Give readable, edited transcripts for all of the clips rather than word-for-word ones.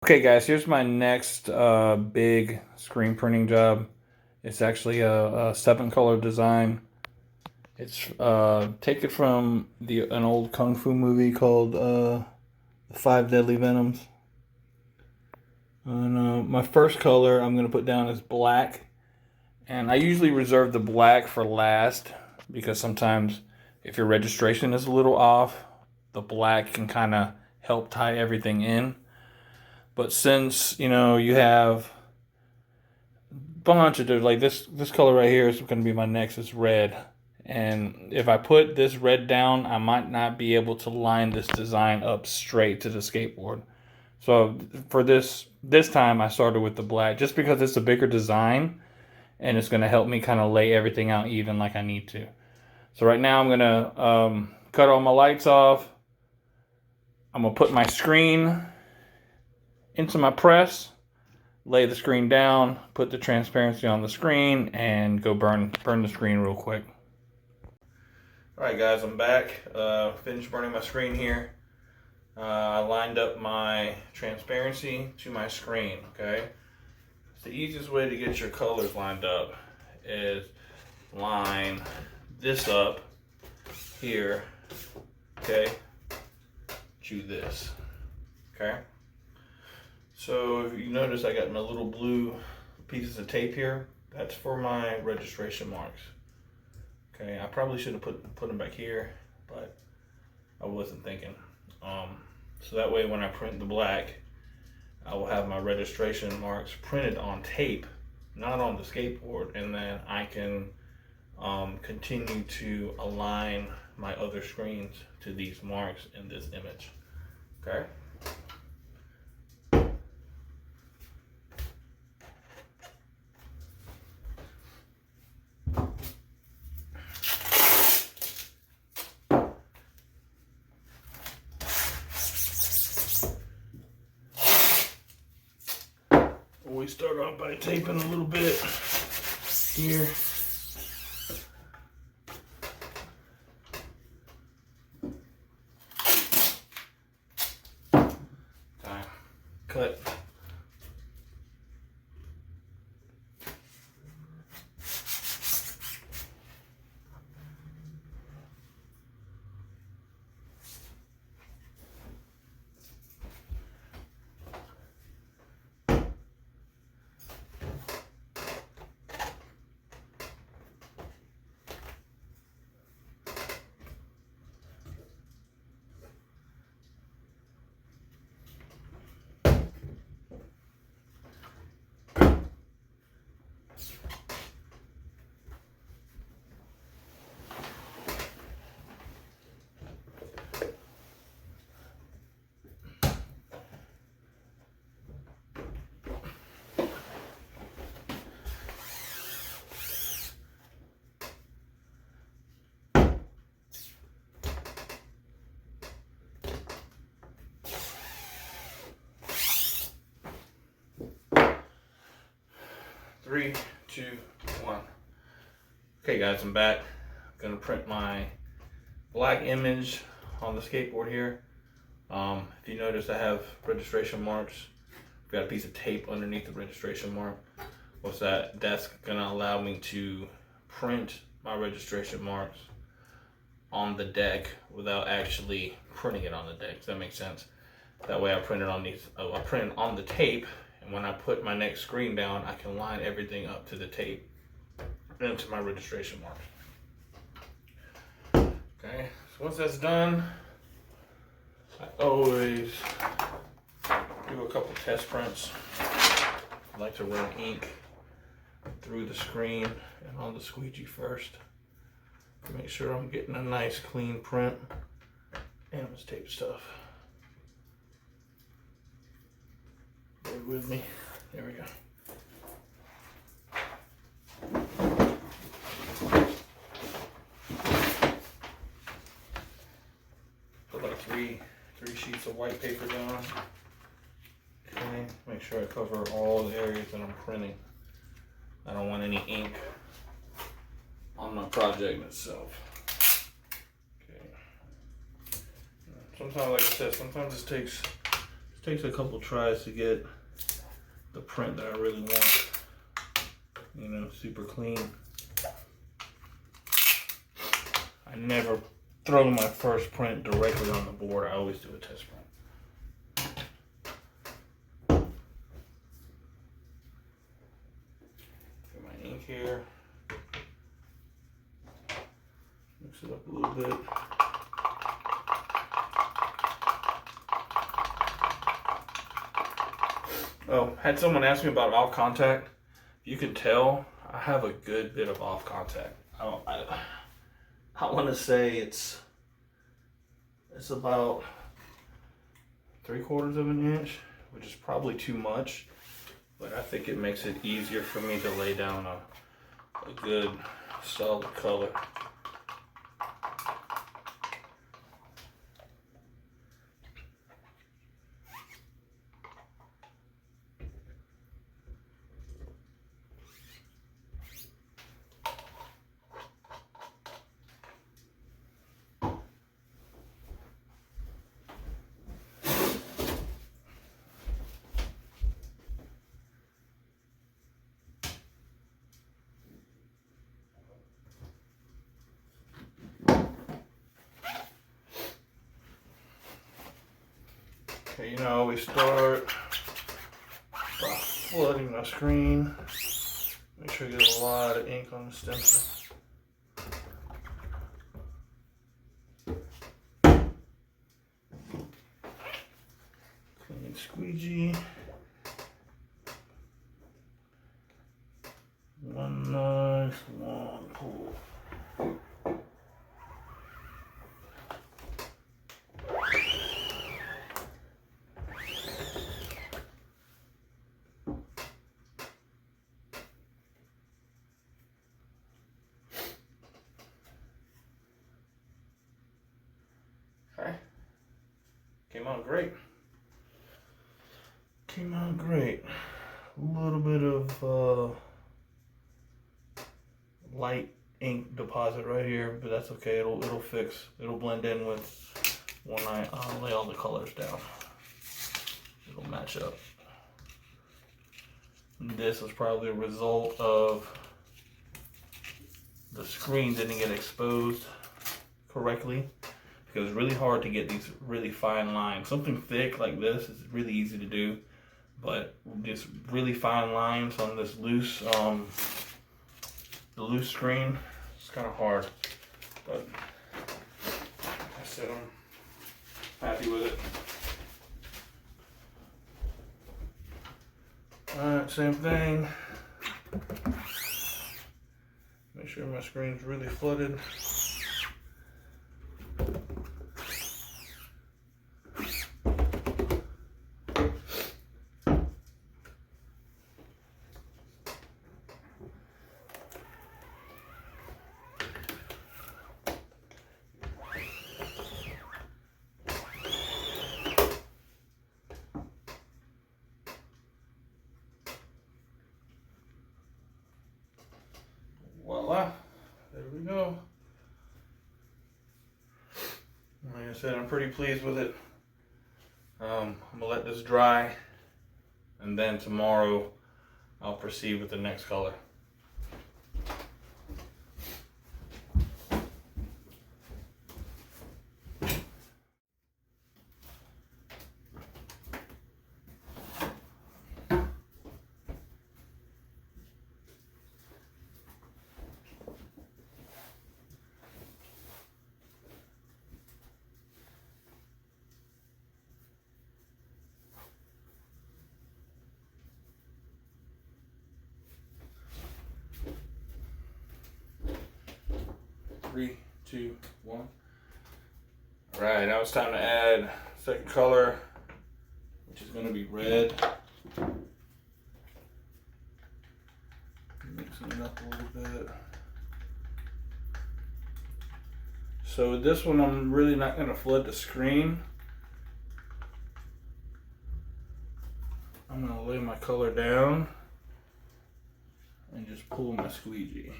Okay guys, here's my next big screen printing job. It's actually a 7-color design. It's taken from an old kung fu movie called the Five Deadly Venoms. And my first color I'm going to put down is black. And I usually reserve the black for last because sometimes if your registration is a little off, the black can kind of help tie everything in. But since, you have bunch of different, like this color right here is going to be my next. It's red, and if I put this red down, I might not be able to line this design up straight to the skateboard. So for this time I started with the black just because it's a bigger design and it's going to help me kind of lay everything out even like I need to. So right now I'm going to cut all my lights off. I'm going to put my screen into my press, lay the screen down, put the transparency on the screen, and go burn the screen real quick. Alright guys, I'm back. Finished burning my screen here. I lined up my transparency to my screen, okay? The easiest way to get your colors lined up is line this up here, okay, to this, okay? So if you notice, I got my little blue pieces of tape here. That's for my registration marks. Okay, I probably should have put them back here, but I wasn't thinking. So that way when I print the black, I will have my registration marks printed on tape, not on the skateboard, and then I can continue to align my other screens to these marks in this image. Okay. We start off by taping a little bit here. Cut. Three, two, one. Okay guys, I'm back. I'm gonna print my black image on the skateboard here. If you notice, I have registration marks. I've got a piece of tape underneath the registration mark. What's that? That's gonna allow me to print my registration marks on the deck without actually printing it on the deck. Does that make sense? That way I print it on I print it on the tape, and when I put my next screen down, I can line everything up to the tape and to my registration marks. Okay, so once that's done, I always do a couple test prints. I like to run ink through the screen and on the squeegee first to make sure I'm getting a nice clean print. And this tape stuff. Bear with me. There we go. Put like three sheets of white paper down. Okay, make sure I cover all the areas that I'm printing. I don't want any ink on my project itself. Okay. Sometimes, like I said, sometimes this takes It takes a couple tries to get the print that I really want. You know, super clean. I never throw my first print directly on the board. I always do a test print. Get my ink here. Mix it up a little bit. Oh, had someone ask me about off contact. You can tell I have a good bit of off contact. I want to say it's about 3/4 of an inch, which is probably too much, but I think it makes it easier for me to lay down a good solid color. Okay, you know, I always start by flooding my screen. Make sure you get a lot of ink on the stencil. Clean squeegee. One nice long pull. Okay. Came out great. Came out great. A little bit of light ink deposit right here, but that's okay. It'll fix. It'll blend in with when I lay all the colors down. It'll match up. And this was probably a result of the screen didn't get exposed correctly, because it's really hard to get these really fine lines. Something thick like this is really easy to do, but just really fine lines on this loose the loose screen, it's kind of hard, but I said I'm happy with it. Alright, same thing. Make sure my screen's really flooded. Voila, there we go. Like I said, I'm pretty pleased with it. I'm gonna let this dry, and then tomorrow I'll proceed with the next color. Three, two, one. All right, now it's time to add second color, which is going to be red. Mixing it up a little bit. So with this one, I'm really not going to flood the screen. I'm going to lay my color down and just pull my squeegee.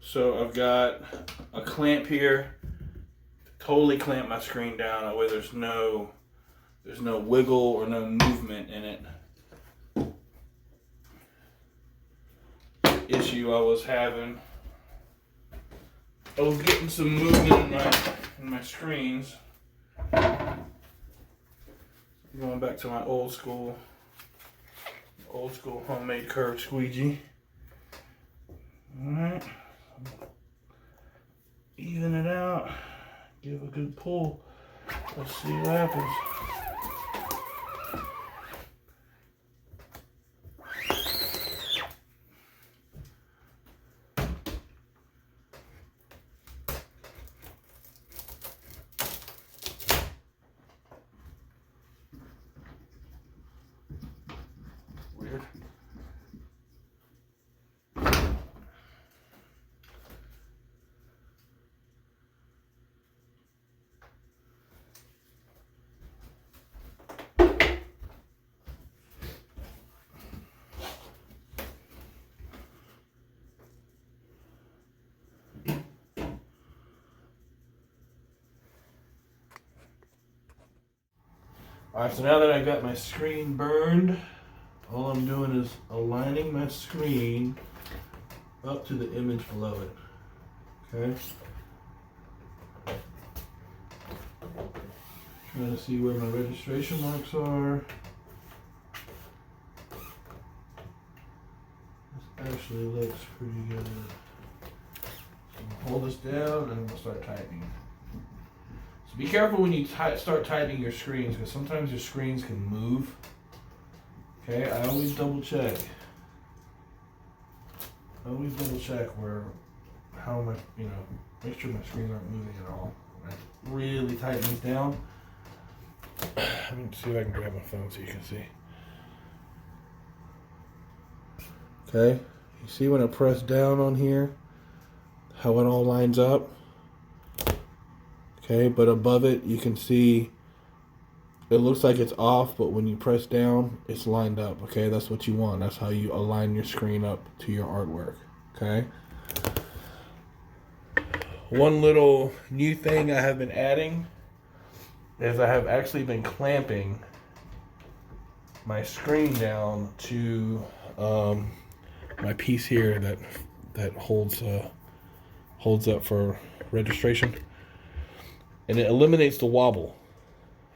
So I've got a clamp here, totally clamp my screen down. That way there's no wiggle or no movement in it. Issue I was having, I was getting some movement in my screens. Going back to my old school homemade curved squeegee. Alright. Even it out. Give a good pull. Let's see what happens. Weird. Alright, so now that I got my screen burned, all I'm doing is aligning my screen up to the image below it. Okay? Trying to see where my registration marks are. This actually looks pretty good. So I'm gonna hold this down and we'll start tightening. So be careful when you start tightening your screens, because sometimes your screens can move. Okay, I always double check. How my, make sure my screens aren't moving at all. I really tighten these down. Let me see if I can grab my phone so you can see. Okay, you see when I press down on here, how it all lines up? Okay, but above it, you can see it looks like it's off, but when you press down, it's lined up. Okay, that's what you want. That's how you align your screen up to your artwork. Okay. One little new thing I have been adding is I have actually been clamping my screen down to my piece here that holds up for registration, and it eliminates the wobble.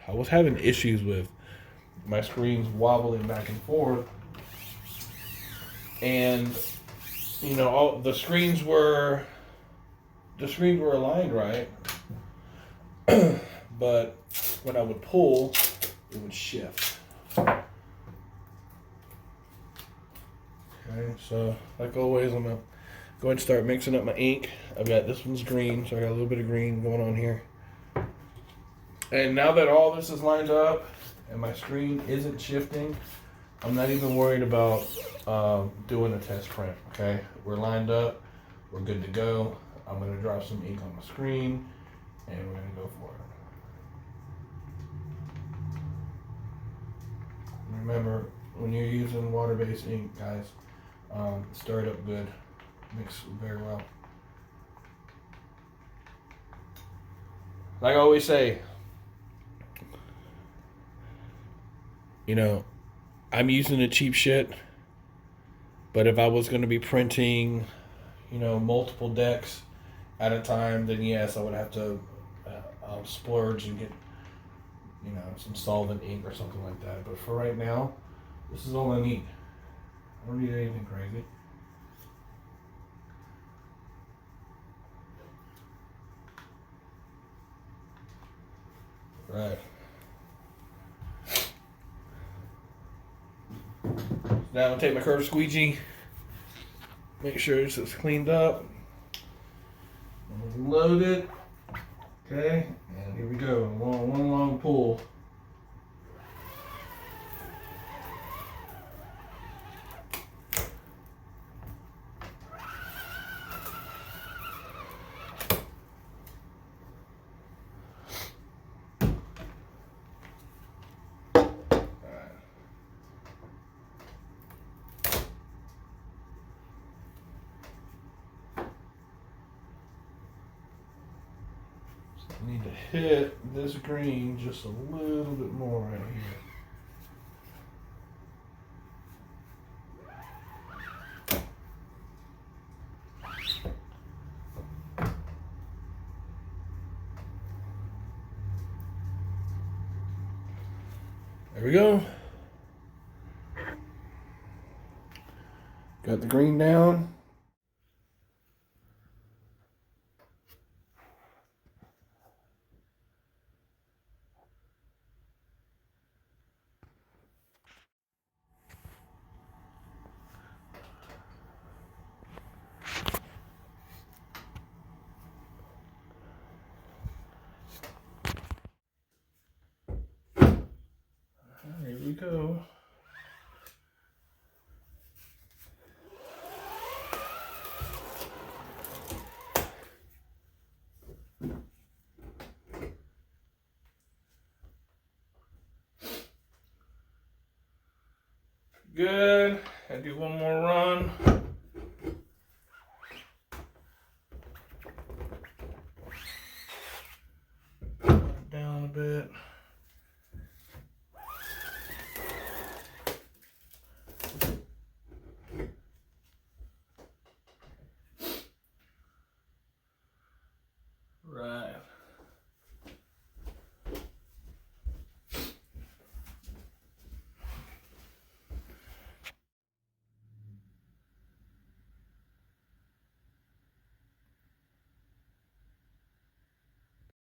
I was having issues with my screens wobbling back and forth, and all the screens were aligned right, but when I would pull, it would shift. Okay, so like always, I'm gonna go ahead and start mixing up my ink. I've got this one's green, so I got a little bit of green going on here. And now that all this is lined up and my screen isn't shifting, I'm not even worried about doing a test print. Okay, we're lined up, we're good to go. I'm gonna drop some ink on the screen, and we're gonna go for it. Remember, when you're using water-based ink, guys, stir it up good, mix very well. Like I always say, I'm using the cheap shit, but if I was going to be printing, multiple decks at a time, then yes, I would have to splurge and get, some solvent ink or something like that. But for right now, this is all I need. I don't need anything crazy. Right. Now I'm going to take my curved squeegee, make sure it's cleaned up, load it, okay, and here we go, one long pull. Need to hit this green just a little bit more right here. There we go. Got the green down. Here we go. Good. I do one more run.